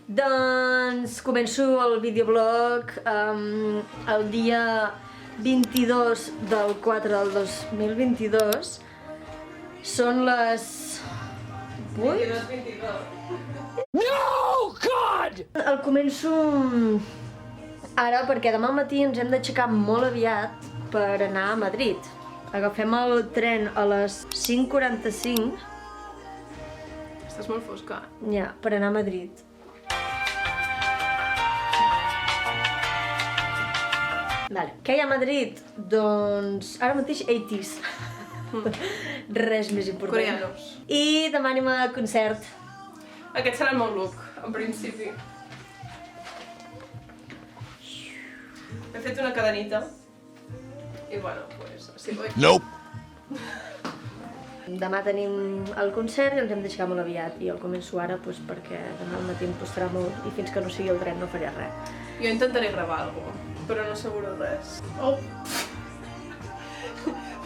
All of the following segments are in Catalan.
Doncs començo el videoblog el dia 22 del 4 del 2022. Són les 8? 22. No, God! El començo ara perquè demà al matí ens hem d'aixecar molt aviat per anar a Madrid. Agafem el tren a les 5:45. Estàs molt fosca. Ja, per anar a Madrid. Vale. Què hi ha a Madrid? Doncs ara mateix 80s. Res més important. Coreanos. I demà anem a concert. Aquest serà el meu look, en principi. He fet una cadenita. I bueno, pues així voy. Nope. Demà tenim el concert i ens hem d'aixecar molt aviat. I el començo ara perquè demà al matí em costarà molt i fins que no sigui el tren no faré res. Jo intentaré gravar alguna cosa, però no asseguro res. Oh!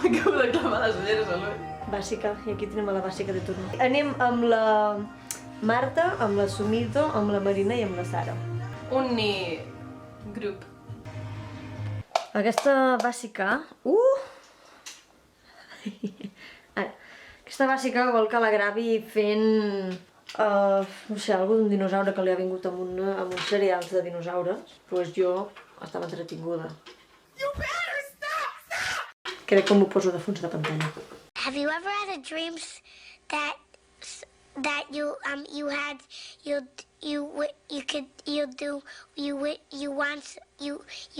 M'acabo de clavar les ulleres a l'ull. Bàsica, i aquí tenim la bàsica de turno. Anem amb la Marta, amb la Sumito, amb la Marina i amb la Sara. Uni grup. Aquesta bàsica... Ara, aquesta bàsica vol que la gravi fent... no sé, algú d'un dinosaure que li ha vingut amb uns cereals de dinosaures. Doncs jo estava entretinguda. Crec que m'ho poso de fons de pantalla. Have you ever had a dream that you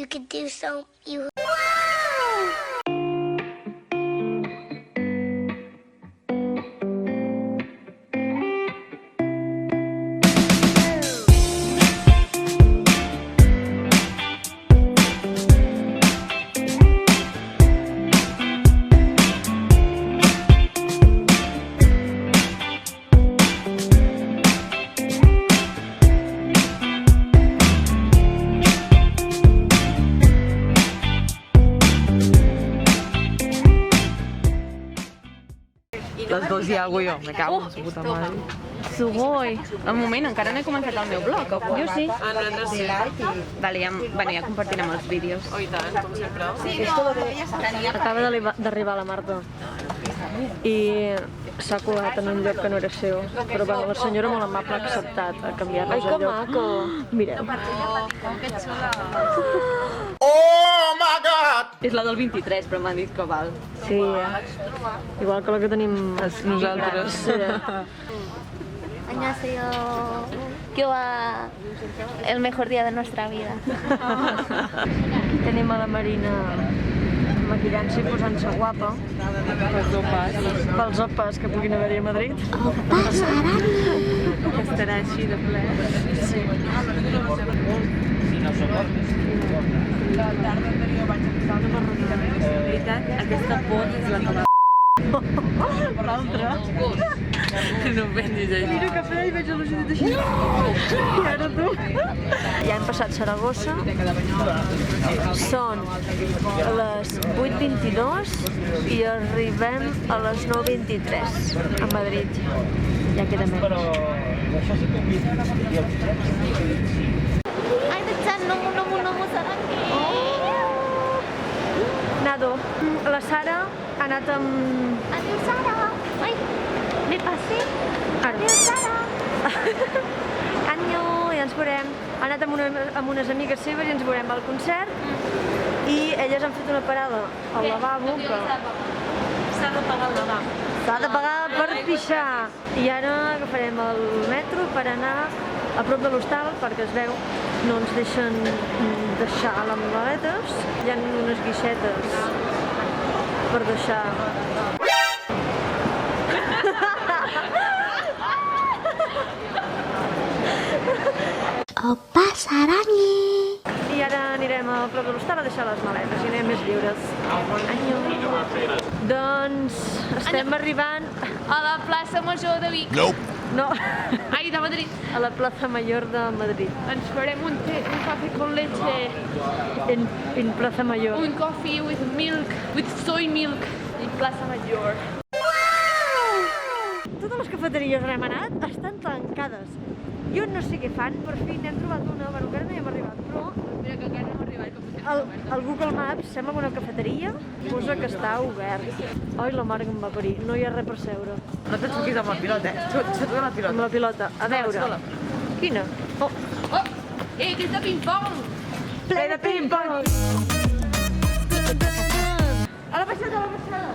could do so you Les dos hi hago jo, me cago en su puta madre. Sugoi. Un moment, encara no he començat el meu blog, o com? Jo sí. Nosaltres sí. Vale, ja compartirem els vídeos. Oh, i tant, com sempre. Acaba d'arribar la Marta i s'ha colat en un lloc que no era seu, però bueno, la senyora molt amable ha acceptat a canviar-nos el lloc. Ai, que maco! Mireu. Oh my God! És la del 23, però m'han dit que val. Sí, igual que la que tenim Nosaltres. 안녕하세요. El mejor día de nuestra vida. Aquí tenim a la Marina maquillant-se i posant-se guapa pels opes que puguin haver-hi a Madrid. Que estarà així de ple. Sí. La tarda anterior vaig empezar una marronita meva. En veritat, aquesta por és la que va... L'altra. No em pensis així. Mira que feia i veig a la Judit així. I ara tu. Ja hem passat Saragossa. Són les 8:22 i arribem a les 9:23 a Madrid. Ja queda menys. Ay, 너무 사랑해. Nado. La Sara ha anat amb... Adiós, Sara. Ay, me pasé. Adiós, Sara. Anyo, ja ens veurem. Ha anat amb unes amigues seves i ens veurem al concert. I elles han fet una parada al lavabo que... S'ha de pagar el lavabo. S'ha de pagar per pixar. I ara agafarem el metro per anar a prop de l'hostal, perquè es veu no ens deixen deixar les maletes. Hi ha unes guixetes per deixar... Opa, 사랑해. I ara anirem a prop de l'hostal a deixar les maletes i anem més lliures. Anyo. Doncs estem arribant A la plaça Major de Vic. Nope. no, Ai, de Madrid. a la plaça Mayor de Madrid. Ens farem un cafè con leche. En Plaza Mayor. Un coffee with milk, with soy milk. En Plaça Major. Totes les cafeteries cafeteries on hem anat estan tancades. Jo no sé què fan, per fi n'hem trobat una, bueno, encara no hi hem arribat, però Mira que encara no hem arribat, com que el Google Maps sembla una cafeteria, posa que està obert. Ai, la mare que em va parir, no hi ha res per seure. No te xuquis amb la pilota, xuta la pilota. Amb la pilota, a veure. escola. Quina? Oh, Oh! Que és de ping-pong! ple de ping-pong! A la baixada, a la baixada.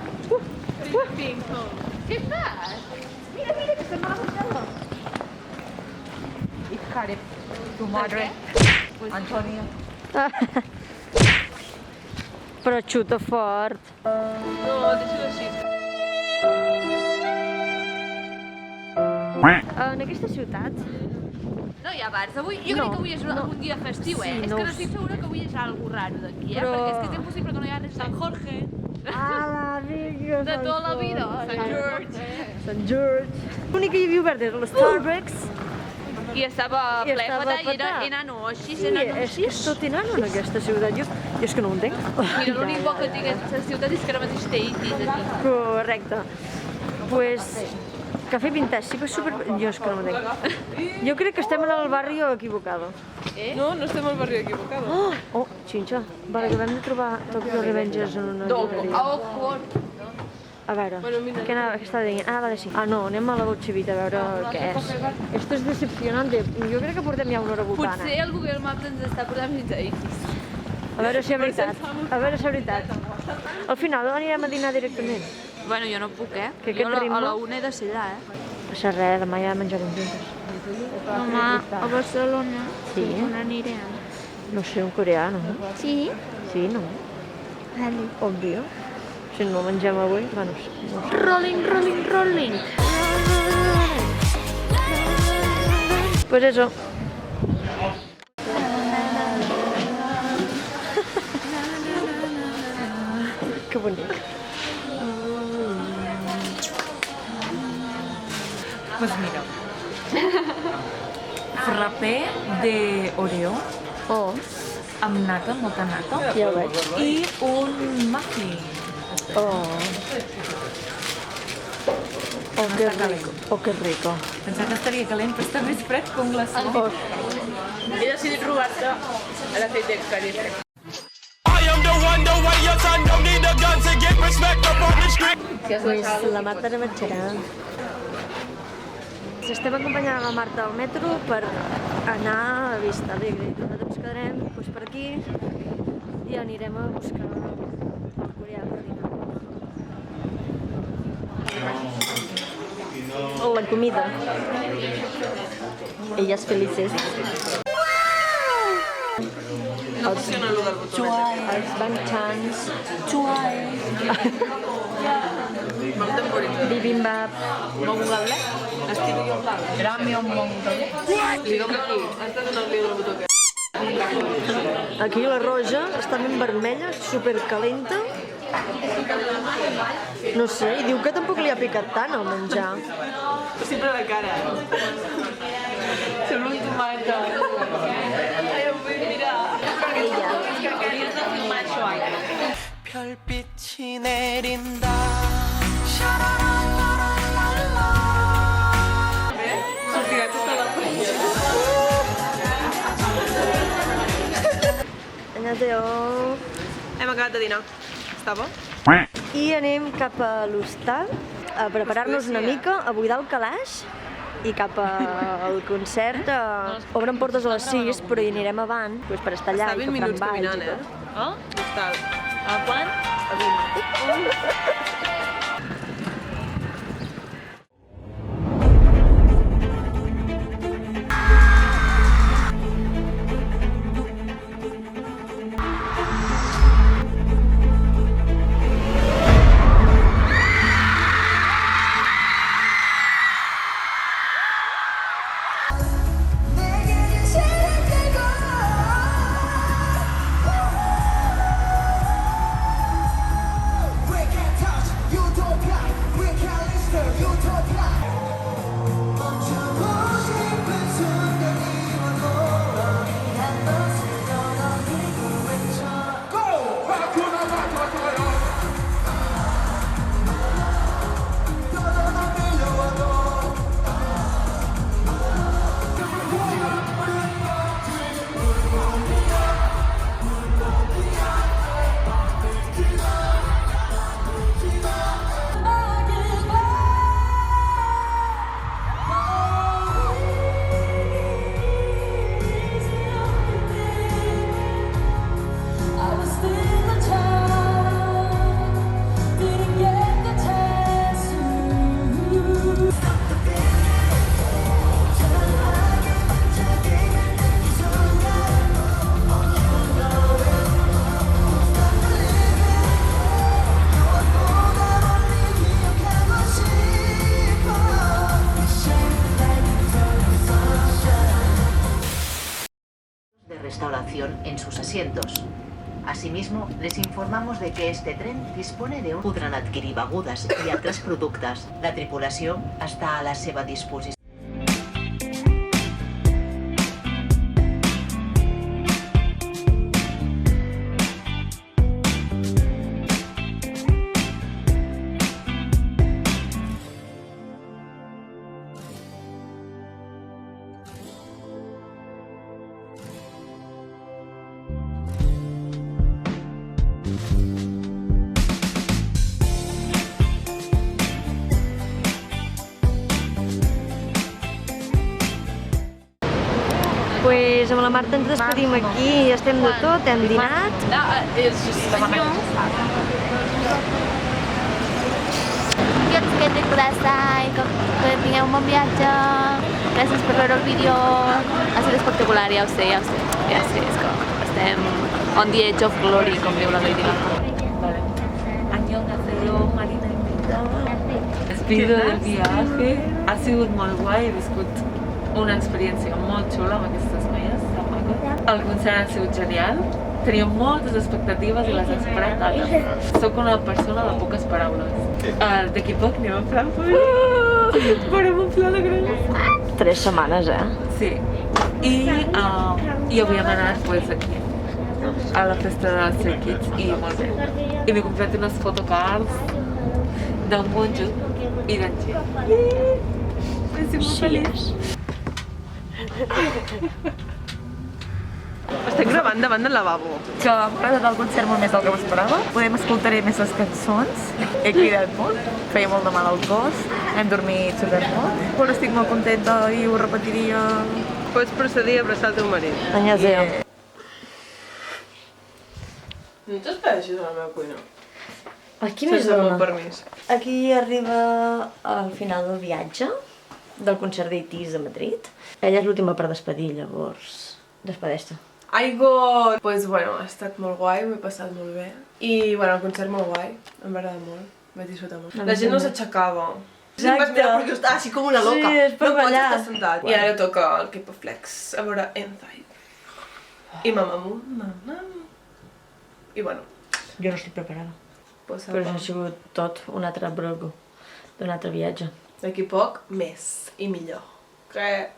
Ping-pong. Què fas? Mira, mira, que se'n va la baixada. I care, tu madre, Antonia. Però xuta fort. No, deixa-ho així. En aquesta ciutat, No hi ha bars. Avui, jo No, crec que avui és no. un dia festiu, Sí, És no que ho no estic segura que avui és algo raro d'aquí, Però- Perquè és que és impossible que no hi hagi Sant Jorge. la rica De tota la vida. Sant George. Sant George. L'únic que hi havia obert era l'Starbucks. I estava I ple estava petat i era petat. enano així, Sí, enano és que és tot enano en aquesta ciutat. Jo és que no ho entenc. Mira, l'únic bo que tinc aquesta ciutat és que ara mateix té itis aquí. Correcte. Pues, Café Vintage, sí que és super... Jo és que no ho entenc. Jo crec que estem en el barri equivocado. No, no estem al barri equivocat. Oh, xinxa. Vale, acabem de trobar Tokyo Revengers en una llibreria. Awkward. A veure, què estava dient? Ah, vale, sí. Ah, no, anem a la Dolce Vita a veure què és. Esto és decepcionante. Jo crec que portem ja una hora voltant. Potser el Google Maps ens està portant fins a itis. A veure si és veritat. A veure si és veritat. Al final anirem a dinar directament. Bueno, jo no puc, Que Jo aquest ritme- a la una he de ser allà, Passa res, demà ja menjarem juntes. Demà a Barcelona. Sí. On anirem? No sé, un coreà, no? Sí? Sí, no? Vale. Òbvio. Si no mengem avui, bueno, no sé. Rolling, rolling, rolling. Pues eso. Que bonic. Pues mira, frappé de Oreo Oh, amb nata, molta nata, ja ho veig. i un muffin. Oh. Oh, que rico. Oh, que rico. Pensava que estaria calent, però està més fred que un glaçó. Oh, He decidit robar-te a la feta que I am the way your son don't need a gun to get respect up on the street. pues la Marta ara marxarà. Estem acompanyant la Marta al metro per anar a Vista Alegre. Nosaltres ens quedarem doncs, per aquí i anirem a buscar el coreà per dinar. La comida. Elles felices. No funciona el del botó. Els banchangs, Vam temporitzar. bibimbap. Mongolè? Estilo jo blau. Ramion mongolè. Li dono aquí. Has de donar-li el botó que... Aquí la roja està ben vermella, supercalenta. No sé, i diu que tampoc li ha picat tant al menjar. Sempre la cara. Sembla un tomata. Ai, em vull mirar. Ella. Hauries de filmar això, ara. 별빛이 내린다. Sortirà tota la platja. Annyeonghaseyo. Hem acabat de dinar. Està bo? I anem cap a l'hostal a preparar-nos una mica, a buidar el calaix i cap al concert. Obren portes a les 6, però hi anirem abans doncs, per estar allà Està i 20 que minuts faran balls caminant, i tot. eh? Està. A quan? A 20. We can't touch presión en sus asientos. Asimismo, les informamos de que este tren dispone de podran adquirir begudes i altres productes. La tripulació està a la seva disposició. Pues amb la Marta ens despedim aquí, ja estem de tot, hem dinat. No, és just Quieres kudasai, que tingueu un bon viatge. Gràcies per veure el vídeo. Ha sigut espectacular, ja ho sé, és que estem on the edge of glory, com diu la Lady Gaga. Vale. Annyeonghaseyo, Marina invitada. Despido del viaje. Ha sigut molt guai, he viscut una experiència molt xula amb aquestes noies, tan maques. El concert ha sigut genial. Tenia moltes expectatives i les he superat totes. Soc una persona de poques paraules. D'aquí poc anem a Frankfurt. Farem un pla de grandes. 3 setmanes, Sí. I avui hem anat pues, aquí, a la festa de Stray Kids i molt bé. I m'he comprat unes photocards d'en Wonju i d'en Jin. Estic molt feliç. Estem gravant davant del lavabo. Que m'ha agradat el concert molt més del que m'esperava. Podem escoltaré més les cançons. He cridat molt, feia molt de mal al cos, hem dormit supermolt. Però estic molt contenta i ho repetiria. Pots procedir a abraçar el teu marit. Anyaseo. No t'espedeixis a la meva cuina. Aquí més Sense el meu dona. permís. Aquí arriba al final del viatge, del concert d'ITIS a Madrid. Ella és l'última per despedir, llavors despedeix-te. Aigo! Pues bueno, ha estat molt guai, m'he passat molt bé. I bueno, el concert molt guai, em va agradar molt, vaig disfrutar molt. La gent no s'aixecava. Exacte. Perquè jo estava així com una loca. Sí, és per no pots ballar. estar sentat. I ara toca el K-pop Flex, a veure Inside. I Mamamoo, Mamamoo. I bueno, Jo no estic preparada. pues Però això ha sigut tot un altre brogo d'un altre viatge. d'aquí poc, més i millor. Que